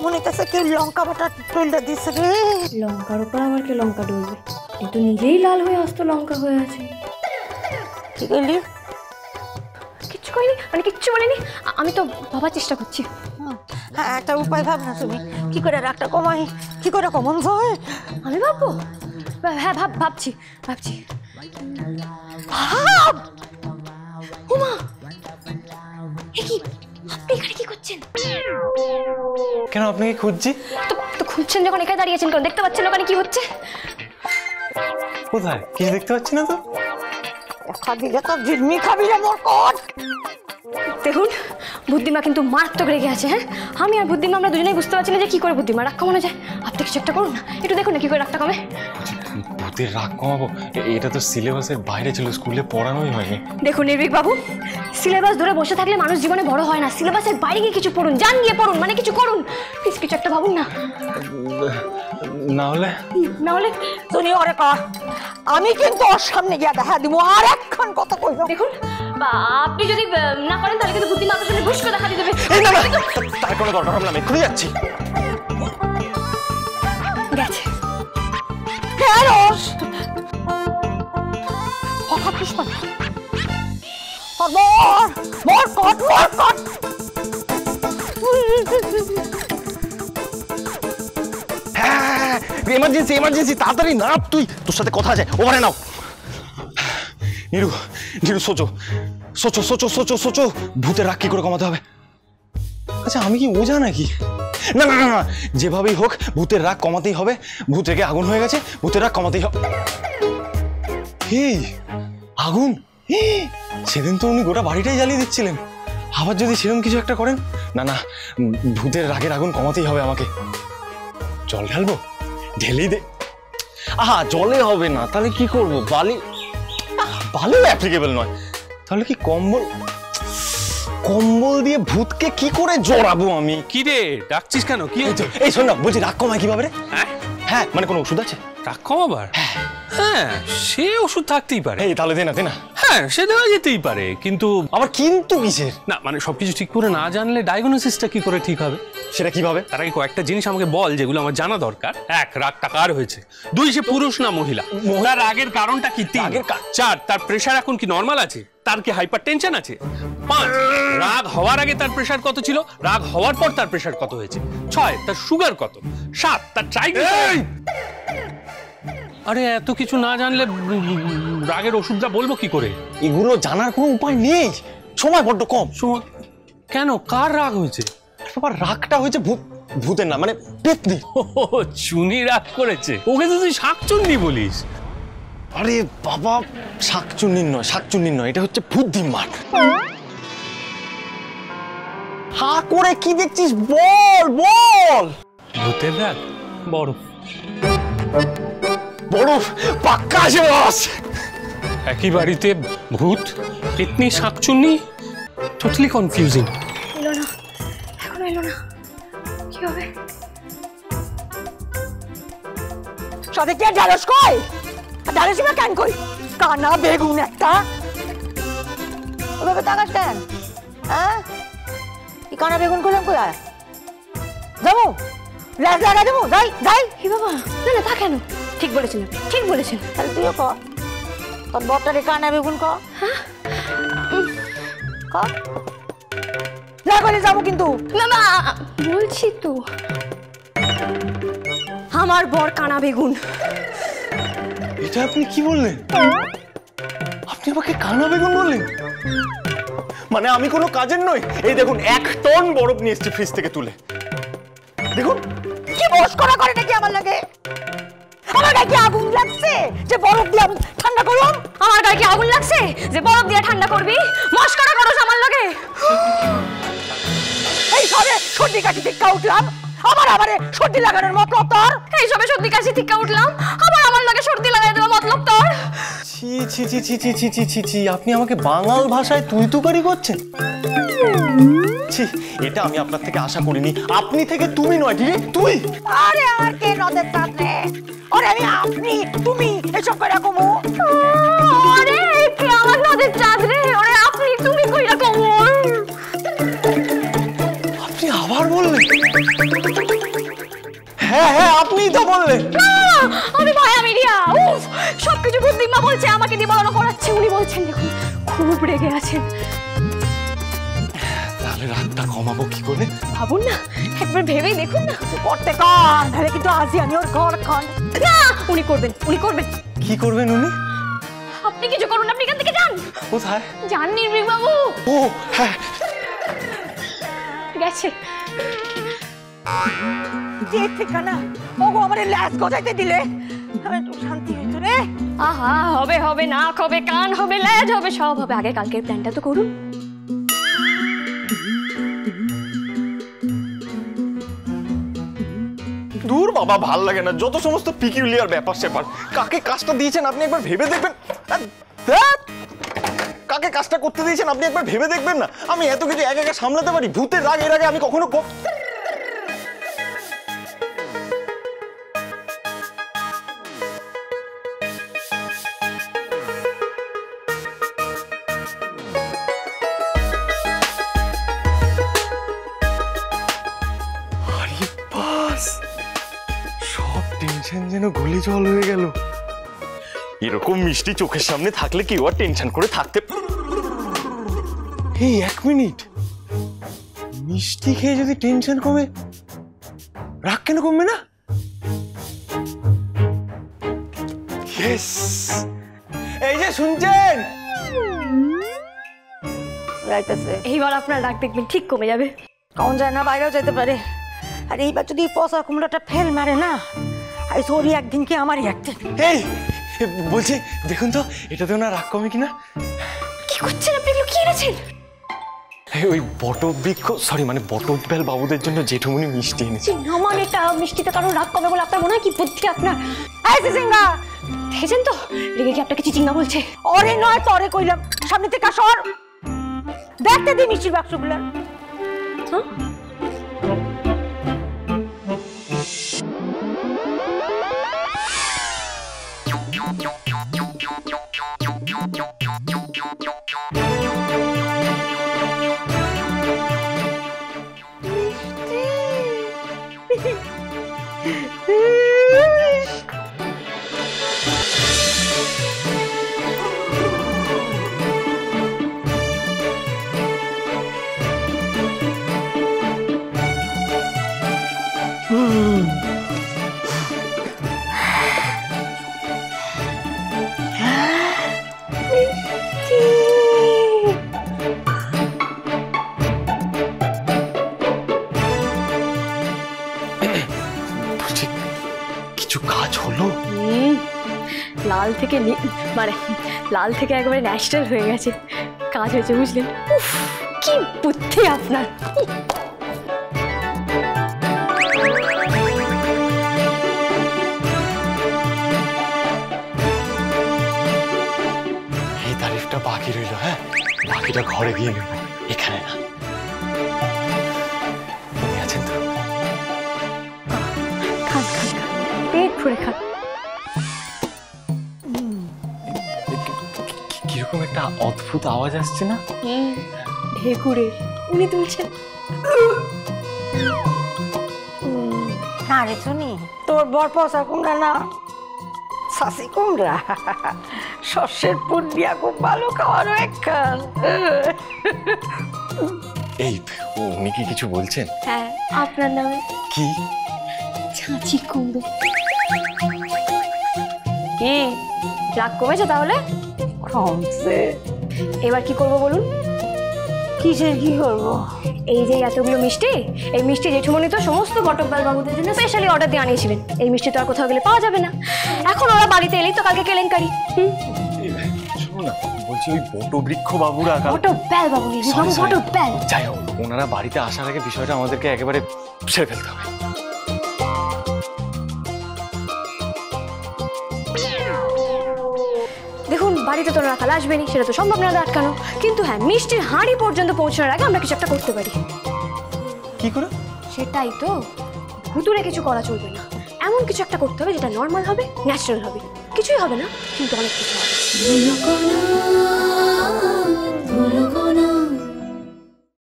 মনে হচ্ছে কেউ লঙ্কা বাটা টলটা দিছে রে। লঙ্কার উপর আবার কে লঙ্কা ডলবে? এ তো নিজেই লাল হয়ে আসতো লঙ্কা হয়ে আছে। কি করলি? কিচ্ছু করিনি, মানে কিচ্ছু বলিনি। আমি তো ভাবার চেষ্টা করছি। হ্যাঁ, একটা উপায় ভাব না তুমি, কি করে রাগটা কমাই, কি করে কমন যায়? আমি ভাববো? হ্যাঁ ভাবছি। ভাব। উমা, এ কি? আপনি এখানে কি করছেন? কেন আপনাকে খুঁজছি? তো খুঁজছেন যখন এখানে দাঁড়িয়েছেন কেন? দেখতে পাচ্ছেন ওখানে কি হচ্ছে? কোথায়? কিছু দেখতে পাচ্ছি না তো। খাবি রে তো জিম্মি খাবি রে মোর কোট। দেখুন, বুদ্ধিমা কিন্তু মারাত্মক রেগে আছে। হ্যাঁ, আমি আর বুদ্ধিমা আমরা দুজনেই বুঝতে পারছি না যে কি করে বুদ্ধিমা রাগ কমানো যায়। আপনি কিছু একটা করুন না, একটু দেখুন না কি করে রাগটা কমে। ভূতের রাগ কমাবো? এটা তো সিলেবাসের বাইরে ছিল, স্কুলে পড়ানোই হয়নি। দেখুন নির্ভীক বাবু, সিলেবাস ধরে বসে থাকলে মানুষ জীবনে বড় হয় না। সিলেবাসের বাইরে গিয়ে কিছু পড়ুন, যান গিয়ে পড়ুন, মানে কিছু করুন প্লিজ, কিছু একটা ভাবুন না। না হলে তুমি ওরে কর, আমি কিন্তু ওর সামনে গিয়ে দেখা দিব আর একখান কথা কইব। দেখুন, আপনি যদি না করেন তাহলে কিন্তু বুদ্ধিমা আপনার সামনে ঘুষ করে দেখা দিয়ে দেবে। তার কোনো দরকার হবে না, আমি খুলে যাচ্ছি। গেছে। হ্যাঁ রোজ কথা পুষ্পা মোর কট। হ্যাঁ, এমার্জেন্সি, তাড়াতাড়ি নাপ। তোর সাথে কথা আছে, ওভারে নাও। নিরু সোচো, ভূতের রাগ কি করে কমাতে হবে? আচ্ছা, আমি কি ওঝা নাকি? না, যেভাবেই হোক ভূতের রাগ কমাতেই হবে। ভূত রেগে আগুন হয়ে গেছে, ভূতের রাগ কমাতেই হবে। আগুন? সেদিন তো উনি গোটা বাড়িটাই জ্বালিয়ে দিচ্ছিলেন, আবার যদি সেরকম কিছু একটা করেন। না, ভূতের রাগের আগুন কমাতেই হবে আমাকে। জল ঢালবো? ঢেলেই দে। আহা, জলে হবে না, তাহলে কি করবো? বালিও অ্যাপ্লিকেবল নয়। তাহলে কি কম্বল দিয়ে ভূতকে কি করে জড়াবো আমি? কি রে ডাকছিস কেন? কি হয়েছে? এই শোন না, বলছি রাগ কমায় কিভাবে রে? হ্যাঁ, মানে কোনো ওষুধ আছে? রাগ কমাবার? হ্যাঁ, সে ওষুধ থাকতেই পারে। এই তাহলে দে না। হ্যাঁ, সে দেওয়া যেতেই পারে, কিন্তু আবার কিন্তু কিসের? না, মানে সবকিছু ঠিক করে না জানলে ডায়াগনোসিসটা কি করে ঠিক হবে? সেটা কিভাবে? তার আগে কয়েকটা জিনিস আমাকে বল যেগুলো আমার জানা দরকার। 1, রাগটা কার হয়েছে? 2, সে পুরুষ না মহিলা? তার রাগের কারণটা কি? 3, 4, তার প্রেশার এখন কি নর্মাল আছে? তার কি হাইপার টেনশন আছে? 5, রাগ হওয়ার আগে তার প্রেশার কত ছিল, রাগ হওয়ার পর তার প্রেশার কত হয়েছে? 6, তার সুগার কত? 7, তার ট্রাইগ্লিসারাইড। আরে এত কিছু না জানলে রাগের ওষুধটা বলবো কি করে? এগুলো জানার কোনো উপায় নেই, সময় বড্ড কম। কেন, কার রাগ হয়েছে? বাবা, রাগটা হয়েছে ভূতের না, মানে পেতনি। চুনি রাগ করেছে? ওকে তো তুই শাকচুন্নি বলিস। আরে বাবা, শাকচুন্নির নয়, এটা হচ্ছে বুদ্ধিমান। হা করে কি দেখছিস? বল। ভূতের রাগ বরফ পাক্কা আছে বস। একই বাড়িতে ভূত, পেতনি, শাকচুন্নি, টোটালি কনফিউজিং। এখনো এলো না, কি হবে? সাথে কে ঢালস কই? ঢালস না কেন কই? কানা বেগুন একটা। ওভাবে তাকাস কেন? হ্যাঁ, কি কানা বেগুন করলাম কই? আর যাবো লাগা দেবো, যাই। হে বাবা, না তা কেন? ঠিক বলেছেন। তাহলে তুইও কর, তোর বরটারে কানা বেগুন কর। না বলে যাবো কিন্তু। না, বলছি তো, আমার বর কানা বেগুন। এটা আপনি কি বললেন? আপনি আমাকে কানা বেগুন বললেন? মানে আমি কোনো কাজের নই? এই দেখুন, 1 টন বরফ নিয়ে এসেছি ফ্রিজ থেকে তুলে। দেখুন কি মস্করা করে নাকি আমার লাগে? আমার গায়ে কি আগুন লাগছে যে বরফ দিয়ে আমি ঠান্ডা করুম? আমার গায়ে কি আগুন লাগছে যে বরফ দিয়ে ঠান্ডা করবি? মস্করা করো আমার লাগে। এই সবে সর্দি কাশি থেকে উঠলাম, আমারে সর্দি লাগানোর মতলব তোর? এই সবে সর্দি কাশি থেকে উঠলাম, আমার লাগে সর্দি লাগাই দেওয়া মতলব তোর? ছি, আপনি আমাকে বাংলা ভাষায় তুই তুকারি করছেন? ছি, এটা আমি আপনার থেকে আশা করিনি। আপনি থেকে তুমি নয়, ঠিক তুই। আরে আর কে নদের তাতে? আরে আমি আপনি তুমি এসব করে কমু? আরে কে আমার নদের চাঁদ রে? আরে আপনি তুমি কইরা কমু? আপনি আবার বললেন? হ্যাঁ হ্যাঁ, আপনিই তো বললেন। আমি মায়া মিডিয়া, উফ, সবকিছু বুদ্ধিমা বলছে, আমাকে দিয়ে বলানো করাচ্ছে। উনি বলছেন দেখুন খুব রেগে আছেন। তাহলে রাগটা কমাবো কি করে? ভাবুন না, একবার ভেবেই দেখুন না। করতে কান তাহলে কিন্তু আজই আমি ওর ঘর খান। না, উনি করবেন, উনি করবেন। কি করবেন উনি? আপনি কিছু করুন, আপনি এখান থেকে যান। কোথায়? যান নির্ভীক বাবু। ও হ্যাঁ, গেছে। ঠিকানা ওগো আমার ল্যাস গজাইতে দিলে আমি একটু শান্তি হইতো রে। আহা, হবে হবে, নাক হবে, কান হবে, লেজ হবে, সব হবে। আগে কালকের প্ল্যানটা তো করুন। দূর বাবা, ভাল লাগে না যত সমস্ত পিকিউলিয়ার ব্যাপার স্যাপার। কাকে কাজটা দিয়েছেন আপনি একবার ভেবে দেখবেন। কাকে কাজটা করতে দিয়েছেন আপনি একবার ভেবে দেখবেন না? আমি এত কিছু একা একা সামলাতে পারি? ভূতের রাগ এর আগে আমি কখনো সব টেনশন যেন গলে জল হয়ে গেল। এরকম মিষ্টি চোখের সামনে থাকলে কেউ আর টেনশন করে থাকতে। এই 1 মিনিট, মিষ্টি খেয়ে যদি টেনশন কমে, রাগ কেন কমবে না? এই যে শুনছেন, এইবার আপনার রাগ দেখবেন ঠিক কমে যাবে। কখন যায় না, বাইরেও যেতে পারে। আর এইবার যদি পচা কুমড়োটা ফেল মারে না, আই সরি একদিন কি আমারই একদিন। এই বলছি দেখুন তো এটাতে না রাগ কমে কিনা। কি করছেন আপনি, এগুলো কি এনেছেন? ওই বটবৃক্ষ, সরি মানে বটবেল বাবুদের জন্য জেঠুমনি মিষ্টি এনেছে। আমার এটা মিষ্টিতে কারণ রাগ কমে বলে আপনার মনে হয়? কি বুদ্ধি আপনার! চিচিঙ্গা দেখেছেন তো, রেগে কি আপনাকে চিচিঙ্গা বলছে? ওরে নয় তরে কইলাম, সামনে থেকে সর। দেখতে দি মিষ্টির বাক্সগুলো। হ্যাঁ, কিছু কাজ হলো? লাল থেকে মানে লাল থেকে একেবারে ন্যাশনাল হয়ে গেছে। কাজ হয়েছে, বুঝলেন? উফ, কি বুদ্ধি আপনার! এই তারিফটা বাকি রইল। হ্যাঁ, বাকিটা ঘরে গিয়ে নেব, এখানে না। মনে আছেন তো? খান খান খান, পেট ভরে খান। কিরকম একটা অদ্ভুত আওয়াজ আসছে না? ঢেকুরের। উনি তুলছেন। না রে শুনি, তোর বর পচা কুমড়া না, শাসি কুমড়া। শস্যের পুর দিয়া খুব ভালো খাওয়ানো একখান। এই উনি কি কিছু বলছেন? হ্যাঁ, আপনার নামে। কি? ছাঁচি কুমড়ো। কি রাগ কমেছে তাহলে? কমছে। এবার কি করব বলুন? কিসের কি করবো? এই যে এতগুলো মিষ্টি, এই মিষ্টি জেঠুমনি তো সমস্ত বটকবেল বাবুদের জন্য স্পেশালি অর্ডার দিয়ে আনিয়েছিলেন। এই মিষ্টি তো আর কোথাও গেলে পাওয়া যাবে না। এখন ওরা বাড়িতে এলেই তো কালকে কেলেঙ্কারি। শোনো না, বলছি ওই বটবৃক্ষ বাবুরা, বটকবেল বাবু, বটকবেল। যাই হোক, ওনারা বাড়িতে আসার আগে বিষয়টা আমাদেরকে একেবারে সেরে ফেলতে হবে। দেখুন, বাড়িতে তো রাখাল আসবেনি, সেটা তো সম্ভব না আটকানো। কিন্তু হ্যাঁ, মিষ্টির হাঁড়ি পর্যন্ত পৌঁছানোর আগে আমরা কিছু একটা করতে পারি। কি করে? সেটাই তো, ভুতুরে কিছু করা চলবে না। এমন কিছু একটা করতে হবে যেটা নর্মাল হবে, ন্যাচারাল হবে। কিছুই হবে না, কিন্তু অনেক কিছু হবে।